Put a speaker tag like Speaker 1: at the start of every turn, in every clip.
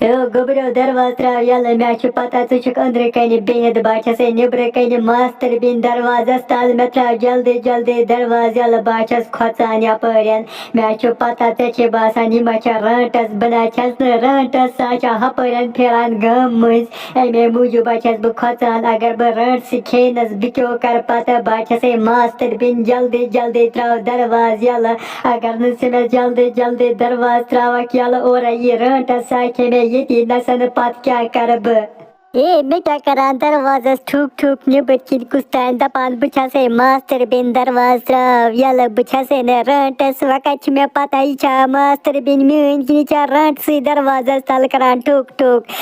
Speaker 1: गोबरो दरवाज त्रा यल्ला मे छु पता छु छुक अंदर कने बेहद बाचा से निब्र कने मास्टर बिन दरवाजा ताल मे त्रा जल्दी जल्दी दरवाज यल्ला बाचस खोचान यपरन मे छु पता ते छ बासान यमा छ रंटस बना छस न रंटस साचा हपरन फेरान गम मज एमे मुजु बाचस ब खोचान अगर ब रंट सिखेनस बिक्यो कर पता बाचा से मास्टर बिन जल्दी जल्दी त्रा दरवाज यल्ला अगर न से मे जल्दी जल्दी दरवाज त्रा यल्ला और ये रंटस साचे में ये नसन पत क्या करब मैं क्या करा दरवाजस ठुक ठुक निबर किन कुस्तान दपान बुछा से मास्टर बिन दरवाज त्रा यल्ला बुछा से न रंटस वकच में पता ही छा मास्टर बिन म्यून की चा रंट से दरवाजस तल करान ठुक ठुक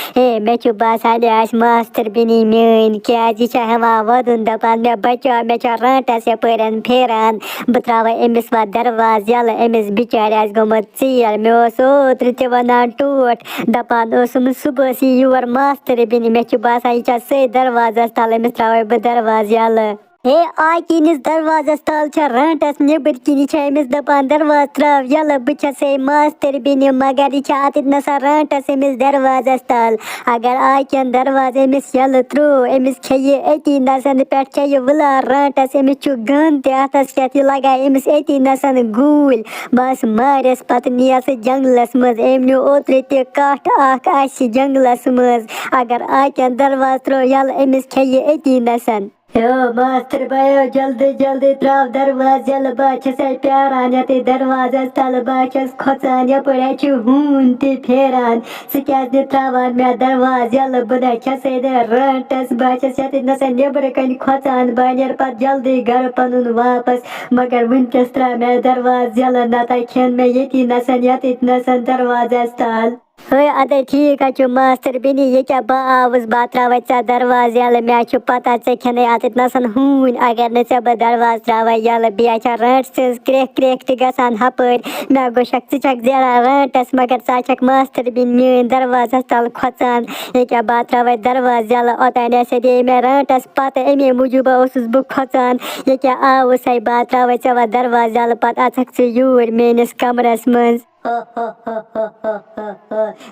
Speaker 1: मैं छु बासाले आस मास्टर बिन म्यून क्या जी छा हमा वदुन दपान में बचा में चा रंटस या परन फेरान बत्रावा एमिस वा दरवाज यल्ला एमिस बिचारे आज गमत चियर में ओसोत्र ते वनान टूट दपान ओसुम सुबह सी युवर मास्टर बिन मे छु बासा इचा से दरवाजा तल में त्रावे ब दरवाज यल्ला आ किनिस दरवाजस तल छ रंटस निबर किनि छ एमिस दपान दरवाज त्राव यल्ला बुछा से मास्टर बिन मगर इचा आतित नसा रंटस एमिस दरवाजस तल अगर आ किन दरवाज एमिस यल्ला त्रो एमिस खये एती नसन पेट छ ये वला रंटस एमिस छु गन ते आतस केति लगा एमिस एती नसन गूल बस मारस पत नियस जंगलस मज एमनो ओत्रे ते काट आख आस जंगलस मज अगर आ किन दरवाज त्रो यल्ला एमिस खये एती नसन मास्टर भाई जल्दी जल्दी त्राव दरवाज यल्ला बाचस प्यारान यते दरवाजस तल बाचस खोचान यपरे छु हून ते फेरान सिक्याज त्रावान मे दरवाज यल्ला बना छसे दे रंटस बाचस यते नसन निबर कन खोचान बानेर पत जल्दी घर पनुन वापस मगर विनकस त्रा मे दरवाज यल्ला नता खेन में यती नसन यते नसन दरवाजस तल अदे ठीक अच्छु मास्टर बिनी ये क्या बावस बात्रावचा दरवाज यल्ला मे छु पता छ खेने आतित नसन हून अगर न सब दरवाज त्रावा यल्ला बिया छ रंट से क्रेक क्रेक ति गसान हपर मे गो शक्ति छक जरा रंटस मगर साचक मास्टर बिन म्यून दरवाज तल खोचान ये क्या बात्रावा दरवाज यल्ला ओताने से दे मे रंटस पता एमे मुजुबा ओसुस बुक खोचान ये क्या आवसै बात्रावा दरवाज यल्ला पता छक यूर मेनिस कमरस मंज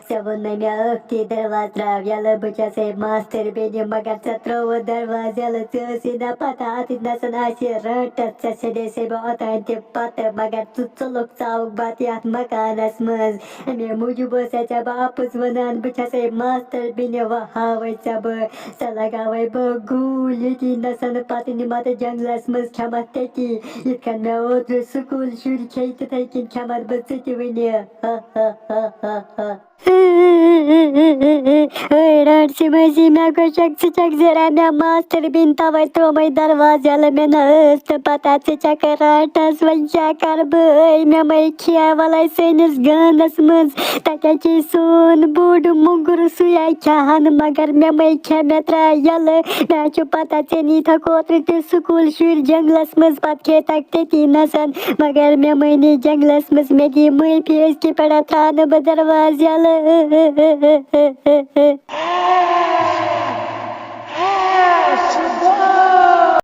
Speaker 1: सबन में अक्ति दरवाज त्राव यल्ला बुचा से मास्टर बिन मगर चत्रो दरवाज यल्ला चसी न पता आति नसन आसी रंटस चसे से बता ते पता मगर चुचलोक चाउक बातियात मकानस मज मे मुजुबो से जब आपस वनान बुचा से मास्टर बिन वहावे सब सलगावे बगुल यति नसन पातिनि मत जंगलस मज खमते की इतकन मे ओद्र स्कूल शुरू खेत थे कि खमर बचती विनी रंटसी मसी मे को शक्ति छक जरा मे मास्टर बिन तवै तो मै दरवाज यल्ला मे नस्त पता छ छक रंटस वंचा करब मे मै खिया वाला सेनिस गानस मज तके की सोन बुड मुंगर सुया खान मगर मे मै खे मे त्रा यल्ला मे छु पता छ नी थकोत्र ते स्कूल शुर जंगलस मज पत खे तक ते नसन मगर मे मै नी जंगलस मज मे की मै फेस की पड़ा था न दरवाज यल्ला